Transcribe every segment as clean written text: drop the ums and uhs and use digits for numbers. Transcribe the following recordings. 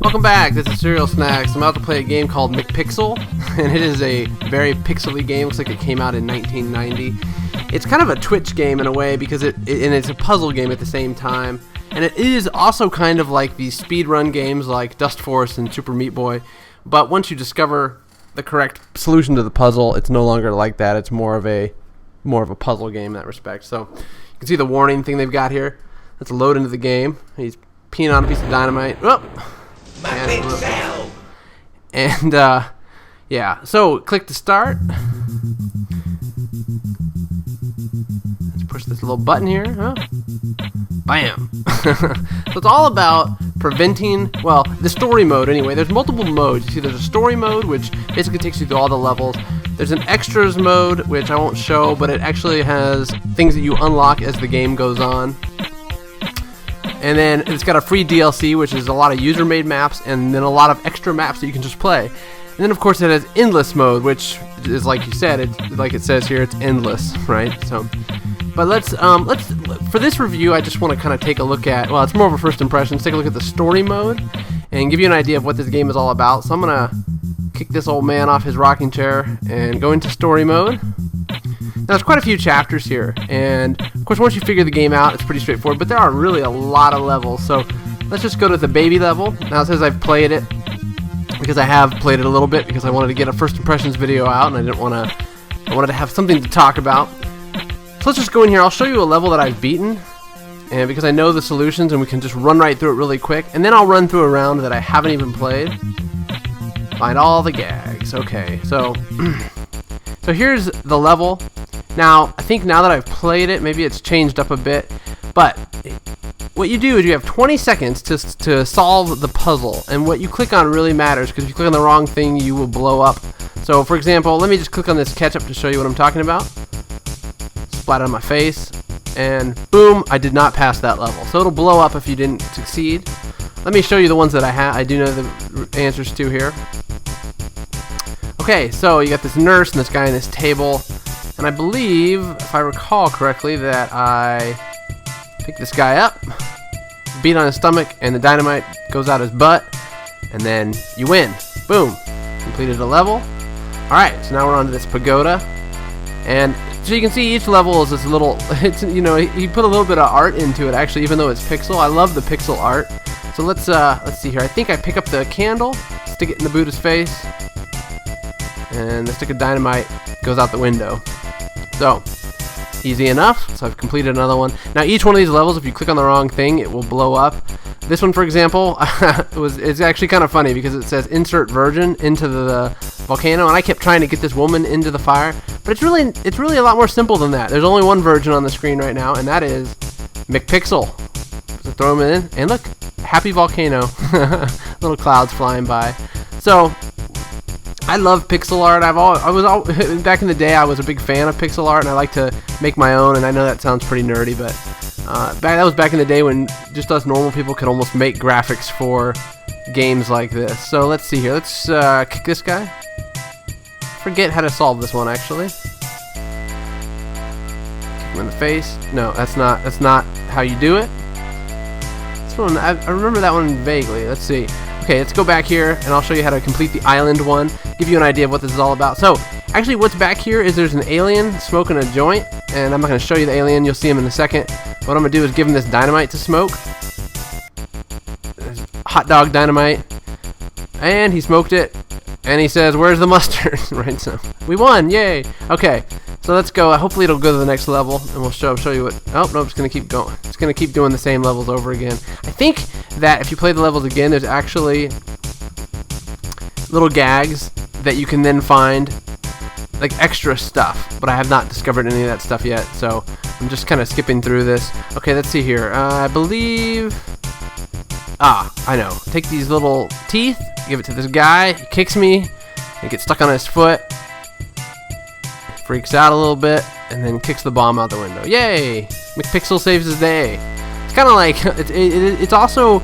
Welcome back, this is CerealSnax. I'm about to play a game called McPixel, and it is a very pixely game. Looks like it came out in 1990. It's kind of a Twitch game in a way because it's a puzzle game at the same time. And it is also kind of like the speedrun games like Dust Force and Super Meat Boy. But once you discover the correct solution to the puzzle, it's no longer like that. It's more of a puzzle game in that respect. So you can see the warning thing they've got here. Let's load into the game. He's peeing on a piece of dynamite. Oh! McPixel! And yeah, so click to start. Let's push this little button here. Huh? Bam! So it's all about preventing, well, the story mode anyway. There's multiple modes. You see there's a story mode, which basically takes you through all the levels. There's an extras mode, which I won't show, but it actually has things that you unlock as the game goes on. And then it's got a free DLC, which is a lot of user-made maps, and then a lot of extra maps that you can just play. And then, of course, it has endless mode, which is like you said, like it says here, it's endless, right? So, but let's for this review, I just want to kind of take a look at. Well, it's more of a first impression. Let's take a look at the story mode and give you an idea of what this game is all about. So I'm gonna kick this old man off his rocking chair and go into story mode. Now, there's quite a few chapters here, and of course, once you figure the game out, it's pretty straightforward, but there are really a lot of levels, so let's just go to the baby level. Now, it says I've played it, because I have played it a little bit, because I wanted to get a first impressions video out, and I wanted to have something to talk about. So let's just go in here. I'll show you a level that I've beaten, and because I know the solutions, and we can just run right through it really quick, and then I'll run through a round that I haven't even played. Find all the gags. Okay, so, so here's the level. Now, I think now that I've played it, maybe it's changed up a bit, but what you do is you have 20 seconds to solve the puzzle, and what you click on really matters, because if you click on the wrong thing, you will blow up. So, for example, let me just click on this ketchup to show you what I'm talking about. Splat on my face, and boom, I did not pass that level. So it'll blow up if you didn't succeed. Let me show you the ones that I do know the answers to here. Okay, so you got this nurse and this guy on this table. And I believe, if I recall correctly, that I pick this guy up, beat on his stomach, and the dynamite goes out his butt, and then you win. Boom. Completed a level. Alright, so now we're on to this pagoda. And so you can see each level is this little, it's, you know, he put a little bit of art into it, actually, even though it's pixel. I love the pixel art. So let's see here. I think I pick up the candle, stick it in the Buddha's face, and the stick of dynamite goes out the window. So, easy enough. So I've completed another one. Now each one of these levels, if you click on the wrong thing, it will blow up. This one, for example, it's actually kind of funny because it says insert virgin into the volcano, and I kept trying to get this woman into the fire, but it's really a lot more simple than that. There's only one virgin on the screen right now, and that is McPixel. So throw him in, and look, happy volcano. Little clouds flying by. So I love pixel art. Back in the day, I was a big fan of pixel art, and I like to make my own. And I know that sounds pretty nerdy, but that was back in the day when just us normal people could almost make graphics for games like this. So let's see here. Let's kick this guy. Forget how to solve this one, actually. Kick him in the face. No, that's not how you do it. This one, I remember that one vaguely. Let's see. Okay, let's go back here, and I'll show you how to complete the island one, give you an idea of what this is all about. So, actually what's back here is there's an alien smoking a joint, and I'm not going to show you the alien, you'll see him in a second. What I'm going to do is give him this dynamite to smoke. Hot dog dynamite. And he smoked it, and he says, where's the mustard? Right, so, we won, yay! Okay, so let's go, hopefully it'll go to the next level, and we'll show you what, oh, no, it's going to keep going. It's going to keep doing the same levels over again. I think that if you play the levels again, there's actually little gags that you can then find, like extra stuff, but I have not discovered any of that stuff yet, so I'm just kind of skipping through this. Okay, let's see here. I believe, I know. Take these little teeth, give it to this guy, he kicks me, it gets stuck on his foot, freaks out a little bit, and then kicks the bomb out the window. Yay! McPixel saves his day. It's kind of like, it's also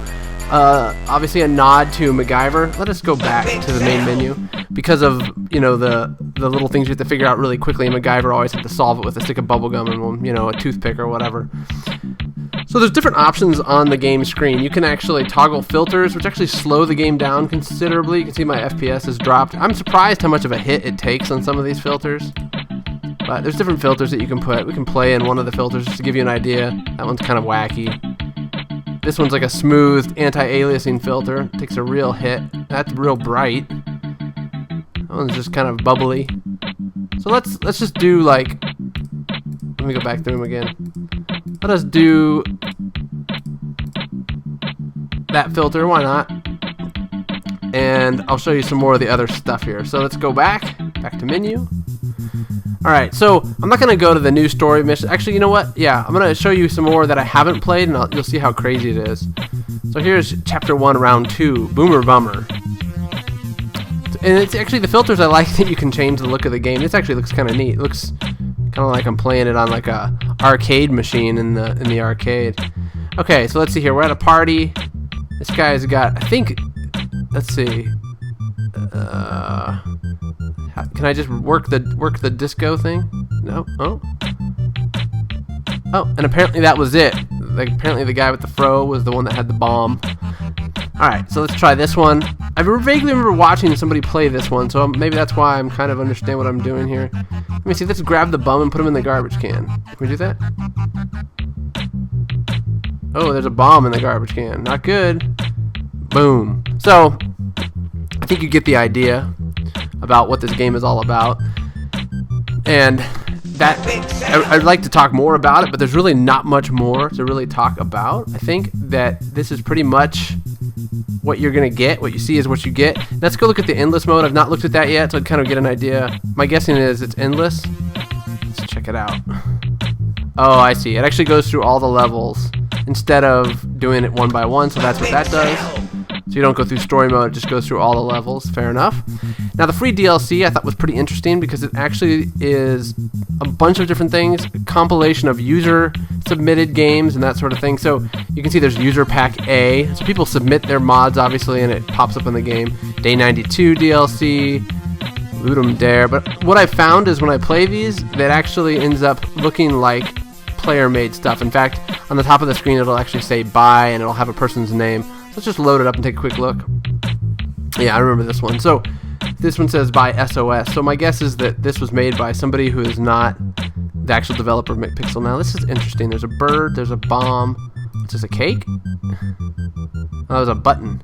obviously a nod to MacGyver. Let us go back to the main menu. because of, you know, the little things you have to figure out really quickly. And MacGyver always had to solve it with a stick of bubble gum and, you know, a toothpick or whatever. So there's different options on the game screen. You can actually toggle filters, which actually slow the game down considerably. You can see my FPS has dropped. I'm surprised how much of a hit it takes on some of these filters. But there's different filters that you can put. We can play in one of the filters just to give you an idea. That one's kind of wacky. This one's like a smooth anti-aliasing filter. It takes a real hit. That's real bright. That one's just kind of bubbly. So let's just do like... Let me go back through them again. Let us do that filter, why not? And I'll show you some more of the other stuff here. So let's go back to menu. Alright, so I'm not going to go to the new story mission. Actually, you know what? Yeah, I'm going to show you some more that I haven't played, and you'll see how crazy it is. So here's Chapter 1, Round 2, Boomer Bummer. And it's actually the filters I like that you can change the look of the game. This actually looks kind of neat. It looks kind of like I'm playing it on like a arcade machine in the arcade. Okay, so let's see here. We're at a party. This guy's got, I think, let's see. Can I just work the disco thing? No. Oh, and apparently that was it. Like, apparently the guy with the fro was the one that had the bomb. Alright, so let's try this one. I vaguely remember watching somebody play this one, so maybe that's why I'm kind of understand what I'm doing here. Let me see, let's grab the bum and put him in the garbage can. Can we do that? Oh, there's a bomb in the garbage can. Not good. Boom. So, I think you get the idea about what this game is all about. And that I'd like to talk more about it, but there's really not much more to really talk about. I think that this is pretty much what you're going to get. What you see is what you get. Let's go look at the endless mode. I've not looked at that yet, so I'd kind of get an idea. My guessing is it's endless. Let's check it out. Oh, I see. It actually goes through all the levels instead of doing it one by one, so that's what that does. So you don't go through story mode, it just goes through all the levels. Fair enough. Now the free DLC I thought was pretty interesting because it actually is a bunch of different things, a compilation of user submitted games and that sort of thing. So you can see there's user pack A. So people submit their mods obviously and it pops up in the game. Day 92 DLC, Ludum Dare. But what I found is when I play these, that actually ends up looking like player made stuff. In fact, on the top of the screen it'll actually say buy and it'll have a person's name. Let's just load it up and take a quick look. Yeah, I remember this one. So this one says by SOS. So my guess is that this was made by somebody who is not the actual developer of McPixel. Now this is interesting. There's a bird, there's a bomb. Is this a cake? Oh, there's a button.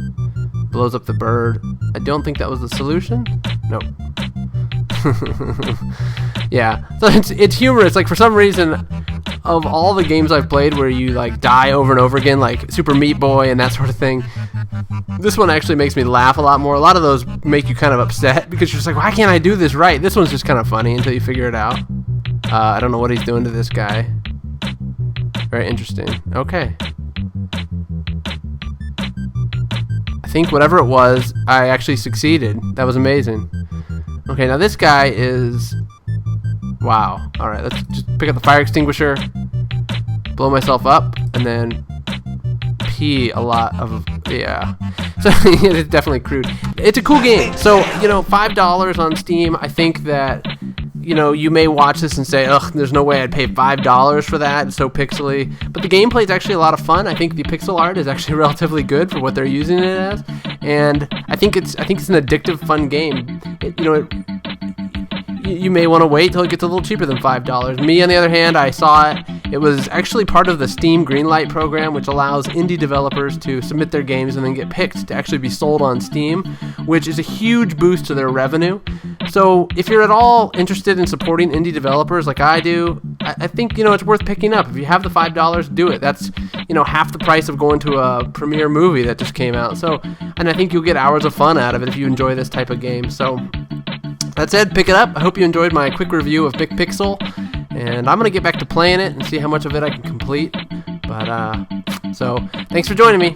Blows up the bird. I don't think that was the solution. Nope. Yeah. So it's humorous. Like for some reason, of all the games I've played where you like die over and over again, like Super Meat Boy and that sort of thing, this one actually makes me laugh a lot more. A lot of those make you kind of upset because you're just like, why can't I do this right? This one's just kind of funny until you figure it out. I don't know what he's doing to this guy. Very interesting. Okay. I think whatever it was, I actually succeeded. That was amazing. Okay, now this guy is... Wow. Alright, let's just pick up the fire extinguisher, blow myself up, and then pee a lot of... Yeah. So, it's definitely crude. It's a cool game. So, you know, $5 on Steam, I think that... You know, you may watch this and say, ugh, there's no way I'd pay $5 for that. It's so pixely. But the gameplay is actually a lot of fun. I think the pixel art is actually relatively good for what they're using it as. And I think it's an addictive, fun game. You may want to wait till it gets a little cheaper than $5. Me, on the other hand, I saw it. It was actually part of the Steam Greenlight program, which allows indie developers to submit their games and then get picked to actually be sold on Steam, which is a huge boost to their revenue. So if you're at all interested in supporting indie developers like I do, I think, you know, it's worth picking up. If you have the $5, do it. That's, you know, half the price of going to a premiere movie that just came out. So, and I think you'll get hours of fun out of it if you enjoy this type of game. So that said, pick it up. I hope you enjoyed my quick review of McPixel, and I'm going to get back to playing it and see how much of it I can complete. But, so, thanks for joining me.